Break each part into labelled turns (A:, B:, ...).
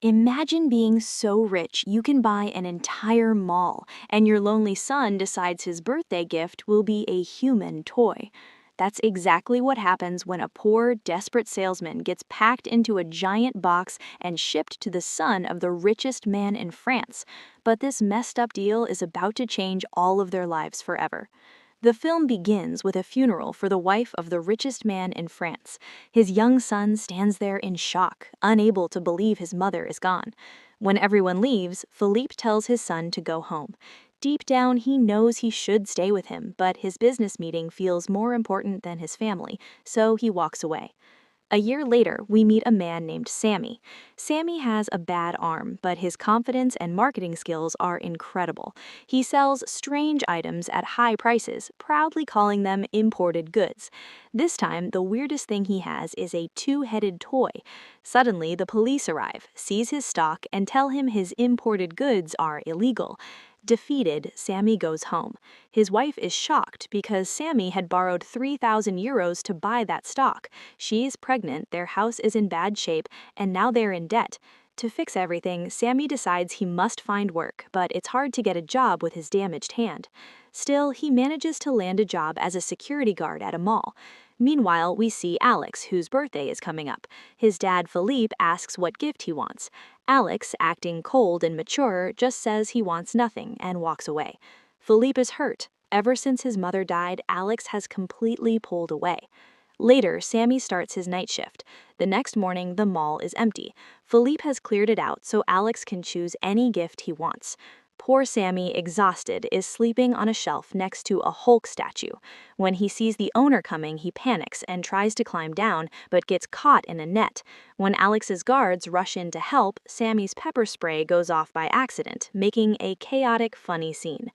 A: Imagine being so rich you can buy an entire mall, and your lonely son decides his birthday gift will be a human toy. That's exactly what happens when a poor, desperate salesman gets packed into a giant box and shipped to the son of the richest man in France. But this messed up deal is about to change all of their lives forever. The film begins with a funeral for the wife of the richest man in France. His young son stands there in shock, unable to believe his mother is gone. When everyone leaves, Philippe tells his son to go home. Deep down, he knows he should stay with him, but his business meeting feels more important than his family, so he walks away. A year later, we meet a man named Sami. Sami has a bad arm, but his confidence and marketing skills are incredible. He sells strange items at high prices, proudly calling them imported goods. This time, the weirdest thing he has is a two-headed toy. Suddenly, the police arrive, seize his stock, and tell him his imported goods are illegal. Defeated, Sami goes home. His wife is shocked because Sami had borrowed 3,000 euros to buy that stock. She's pregnant, their house is in bad shape, and now they're in debt. To fix everything, Sami decides he must find work, but it's hard to get a job with his damaged hand. Still, he manages to land a job as a security guard at a mall. Meanwhile, we see Alex, whose birthday is coming up. His dad, Philippe, asks what gift he wants. Alex, acting cold and mature, just says he wants nothing and walks away. Philippe is hurt. Ever since his mother died, Alex has completely pulled away. Later, Sami starts his night shift. The next morning, the mall is empty. Philippe has cleared it out so Alex can choose any gift he wants. Poor Sami, exhausted, is sleeping on a shelf next to a Hulk statue. When he sees the owner coming, he panics and tries to climb down, but gets caught in a net. When Alex's guards rush in to help, Sami's pepper spray goes off by accident, making a chaotic, funny scene.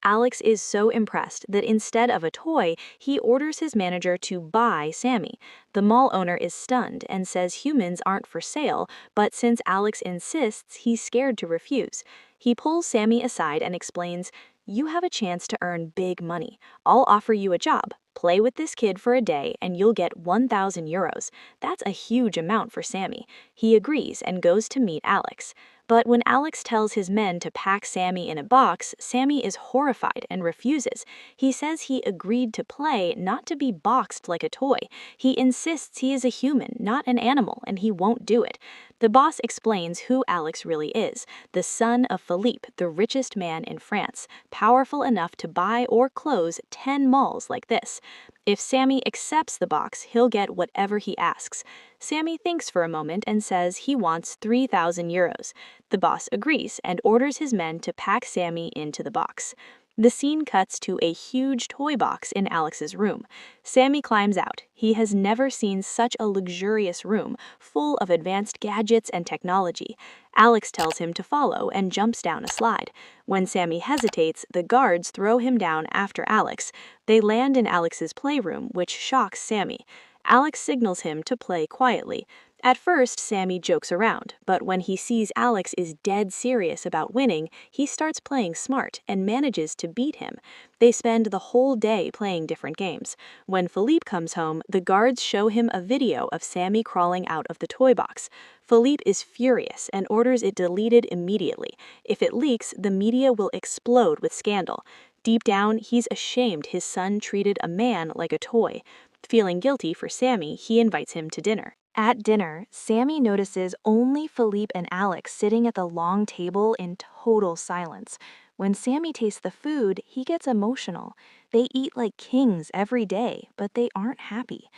A: Alex is so impressed that instead of a toy, he orders his manager to buy Sami. The mall owner is stunned and says humans aren't for sale, but since Alex insists, he's scared to refuse. He pulls Sami aside and explains, "You have a chance to earn big money. I'll offer you a job. Play with this kid for a day and you'll get 1,000 euros. That's a huge amount for Sami. He agrees and goes to meet Alex. But when Alex tells his men to pack Sami in a box, Sami is horrified and refuses. He says he agreed to play, not to be boxed like a toy. He insists he is a human, not an animal, and he won't do it. The boss explains who Alex really is, the son of Philippe, the richest man in France, powerful enough to buy or close 10 malls like this. If Sami accepts the box, he'll get whatever he asks. Sami thinks for a moment and says he wants 3,000 euros. The boss agrees and orders his men to pack Sami into the box. The scene cuts to a huge toy box in Alex's room. Sami climbs out. He has never seen such a luxurious room, full of advanced gadgets and technology. Alex tells him to follow and jumps down a slide. When Sami hesitates, the guards throw him down after Alex. They land in Alex's playroom, which shocks Sami. Alex signals him to play quietly. At first, Sami jokes around, but when he sees Alex is dead serious about winning, he starts playing smart and manages to beat him. They spend the whole day playing different games. When Philippe comes home, the guards show him a video of Sami crawling out of the toy box. Philippe is furious and orders it deleted immediately. If it leaks, the media will explode with scandal. Deep down, he's ashamed his son treated a man like a toy. Feeling guilty for Sami, he invites him to dinner. At dinner, Sami notices only Philippe and Alex sitting at the long table in total silence. When Sami tastes the food, he gets emotional. They eat like kings every day, but they aren't happy.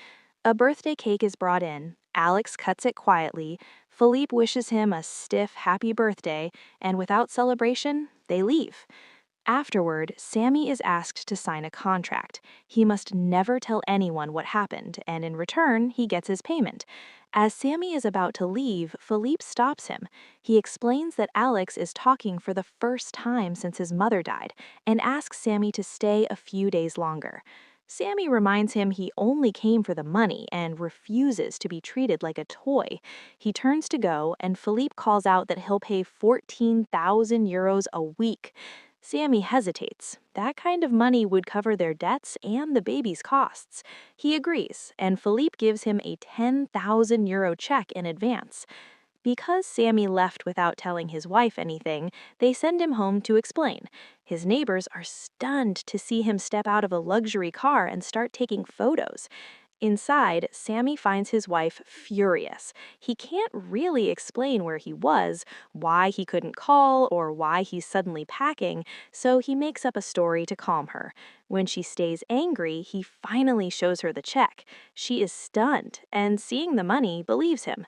A: A birthday cake is brought in. Alex cuts it quietly. Philippe wishes him a stiff happy birthday, and without celebration, they leave. Afterward, Sami is asked to sign a contract. He must never tell anyone what happened, and in return, he gets his payment. As Sami is about to leave, Philippe stops him. He explains that Alex is talking for the first time since his mother died, and asks Sami to stay a few days longer. Sami reminds him he only came for the money and refuses to be treated like a toy. He turns to go, and Philippe calls out that he'll pay 14,000 euros a week. Sami hesitates. That kind of money would cover their debts and the baby's costs. He agrees, and Philippe gives him a 10,000 euro check in advance. Because Sami left without telling his wife anything, they send him home to explain. His neighbors are stunned to see him step out of a luxury car and start taking photos. Inside, Sami finds his wife furious. He can't really explain where he was, why he couldn't call, or why he's suddenly packing, so he makes up a story to calm her. When she stays angry, he finally shows her the check. She is stunned, and seeing the money, believes him.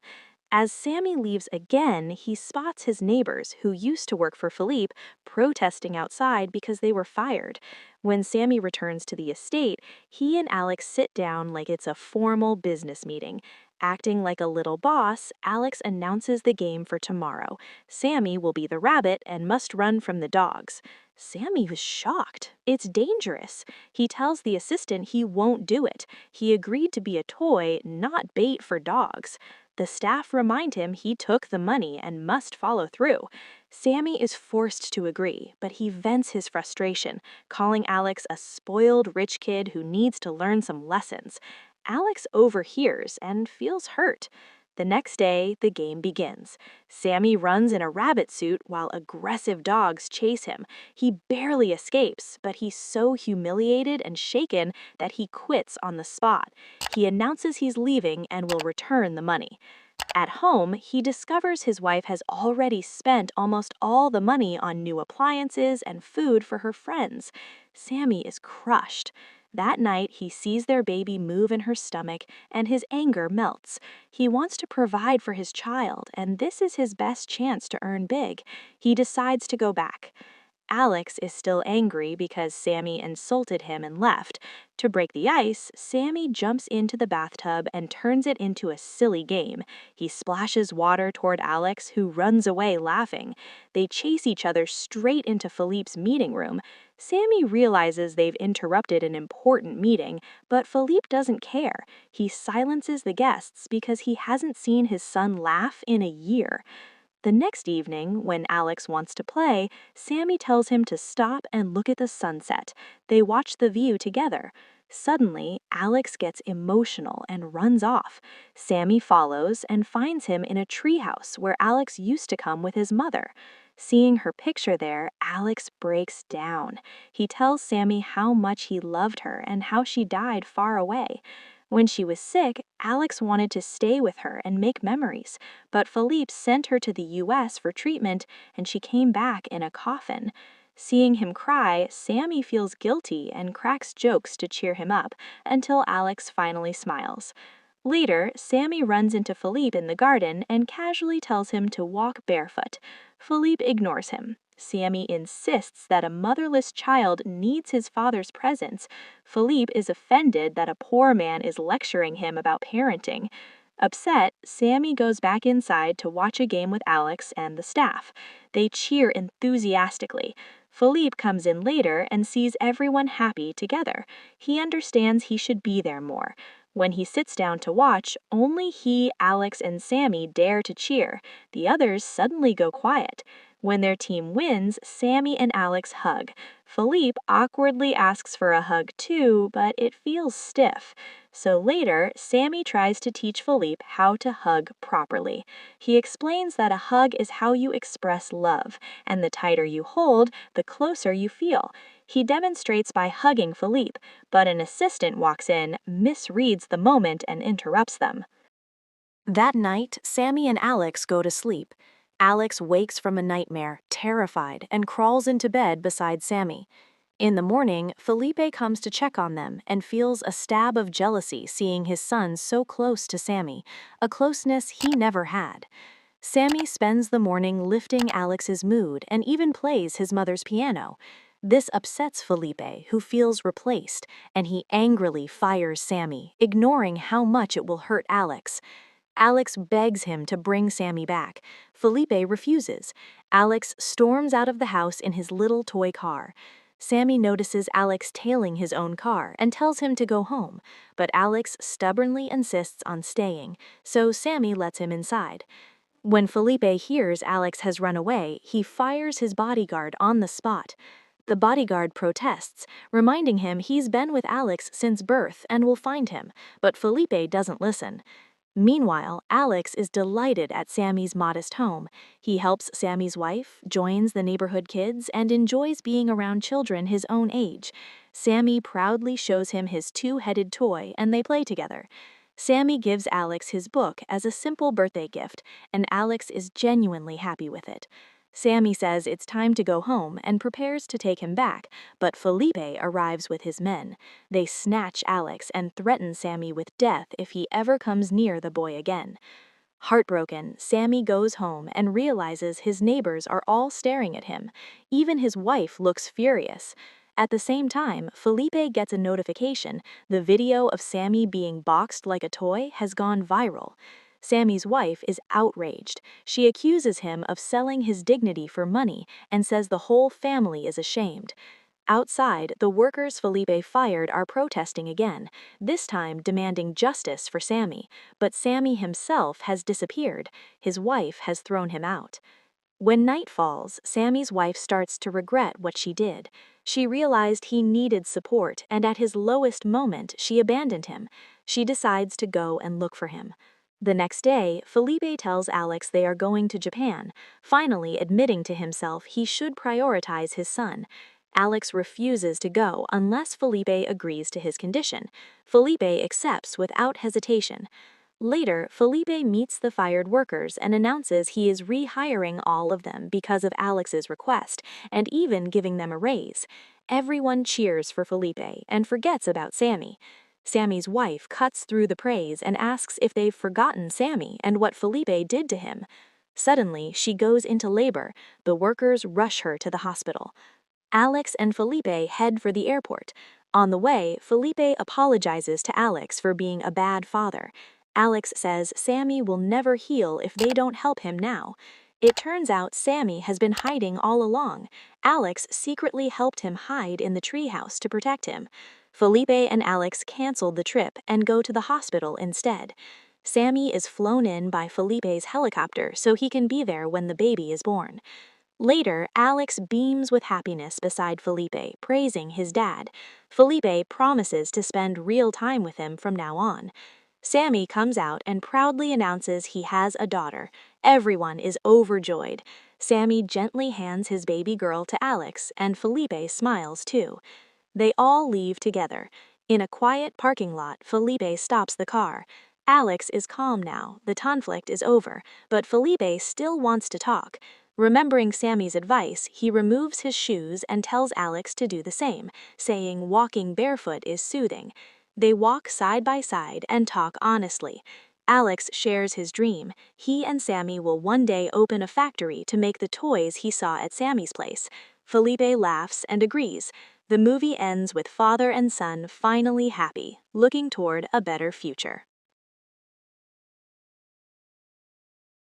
A: As Sami leaves again, he spots his neighbors, who used to work for Philippe, protesting outside because they were fired. When Sami returns to the estate, he and Alex sit down like it's a formal business meeting. Acting like a little boss, Alex announces the game for tomorrow. Sami will be the rabbit and must run from the dogs. Sami was shocked. It's dangerous. He tells the assistant he won't do it. He agreed to be a toy, not bait for dogs. The staff remind him he took the money and must follow through. Sami is forced to agree, but he vents his frustration, calling Alex a spoiled rich kid who needs to learn some lessons. Alex overhears and feels hurt. The next day, the game begins. Sami runs in a rabbit suit while aggressive dogs chase him. He barely escapes, but he's so humiliated and shaken that he quits on the spot. He announces he's leaving and will return the money. At home, he discovers his wife has already spent almost all the money on new appliances and food for her friends. Sami is crushed. That night, he sees their baby move in her stomach, and his anger melts. He wants to provide for his child, and this is his best chance to earn big. He decides to go back. Alex is still angry because Sami insulted him and left. To break the ice, Sami jumps into the bathtub and turns it into a silly game. He splashes water toward Alex, who runs away laughing. They chase each other straight into Philippe's meeting room. Sami realizes they've interrupted an important meeting, but Philippe doesn't care. He silences the guests because he hasn't seen his son laugh in a year. The next evening, when Alex wants to play, Sami tells him to stop and look at the sunset. They watch the view together. Suddenly, Alex gets emotional and runs off. Sami follows and finds him in a treehouse where Alex used to come with his mother. Seeing her picture there, Alex breaks down. He tells Sami how much he loved her and how she died far away. When she was sick, Alex wanted to stay with her and make memories, but Philippe sent her to the US for treatment and she came back in a coffin. Seeing him cry, Sami feels guilty and cracks jokes to cheer him up until Alex finally smiles. Later, Sami runs into Philippe in the garden and casually tells him to walk barefoot. Philippe ignores him. Sami insists that a motherless child needs his father's presence. Philippe is offended that a poor man is lecturing him about parenting. Upset, Sami goes back inside to watch a game with Alex and the staff. They cheer enthusiastically. Philippe comes in later and sees everyone happy together. He understands he should be there more. When he sits down to watch, only he, Alex, and Sami dare to cheer. The others suddenly go quiet. When their team wins, Sami and Alex hug. Philippe awkwardly asks for a hug too, but it feels stiff. So later, Sami tries to teach Philippe how to hug properly. He explains that a hug is how you express love, and the tighter you hold, the closer you feel. He demonstrates by hugging Philippe, but an assistant walks in, misreads the moment, and interrupts them. That night, Sami and Alex go to sleep. Alex wakes from a nightmare, terrified, and crawls into bed beside Sami. In the morning, Felipe comes to check on them and feels a stab of jealousy seeing his son so close to Sami, a closeness he never had. Sami spends the morning lifting Alex's mood and even plays his mother's piano. This upsets Felipe, who feels replaced, and he angrily fires Sami, ignoring how much it will hurt Alex. Alex begs him to bring Sami back. Felipe refuses. Alex storms out of the house in his little toy car. Sami notices Alex tailing his own car and tells him to go home, but Alex stubbornly insists on staying, so Sami lets him inside. When Felipe hears Alex has run away, he fires his bodyguard on the spot. The bodyguard protests, reminding him he's been with Alex since birth and will find him, but Felipe doesn't listen. Meanwhile, Alex is delighted at Sammy's modest home. He helps Sammy's wife, joins the neighborhood kids, and enjoys being around children his own age. Sammy proudly shows him his two-headed toy and they play together. Sammy gives Alex his book as a simple birthday gift, and Alex is genuinely happy with it. Sammy says it's time to go home and prepares to take him back, but Felipe arrives with his men. They snatch Alex and threaten Sammy with death if he ever comes near the boy again. Heartbroken, Sammy goes home and realizes his neighbors are all staring at him. Even his wife looks furious. At the same time, Felipe gets a notification. The video of Sammy being boxed like a toy has gone viral. Sammy's wife is outraged. She accuses him of selling his dignity for money and says the whole family is ashamed. Outside, the workers Felipe fired are protesting again, this time demanding justice for Sammy, but Sammy himself has disappeared. His wife has thrown him out. When night falls, Sammy's wife starts to regret what she did. She realized he needed support, and at his lowest moment, she abandoned him. She decides to go and look for him. The next day, Felipe tells Alex they are going to Japan, finally admitting to himself he should prioritize his son. Alex refuses to go unless Felipe agrees to his condition. Felipe accepts without hesitation. Later, Felipe meets the fired workers and announces he is rehiring all of them because of Alex's request, and even giving them a raise. Everyone cheers for Felipe and forgets about Sammy. Sammy's wife cuts through the praise and asks if they've forgotten Sammy and what Felipe did to him. Suddenly, she goes into labor. The workers rush her to the hospital. Alex and Felipe head for the airport. On the way, Felipe apologizes to Alex for being a bad father. Alex says Sammy will never heal if they don't help him now. It turns out Sammy has been hiding all along. Alex secretly helped him hide in the treehouse to protect him. Felipe and Alex canceled the trip and go to the hospital instead. Sammy is flown in by Felipe's helicopter so he can be there when the baby is born. Later, Alex beams with happiness beside Felipe, praising his dad. Felipe promises to spend real time with him from now on. Sammy comes out and proudly announces he has a daughter. Everyone is overjoyed. Sammy gently hands his baby girl to Alex, and Felipe smiles too. They all leave together. In a quiet parking lot, Felipe stops the car. Alex is calm now, the conflict is over, but Felipe still wants to talk. Remembering Sammy's advice, he removes his shoes and tells Alex to do the same, saying walking barefoot is soothing. They walk side by side and talk honestly. Alex shares his dream. He and Sammy will one day open a factory to make the toys he saw at Sammy's place. Felipe laughs and agrees. The movie ends with father and son finally happy, looking toward a better future.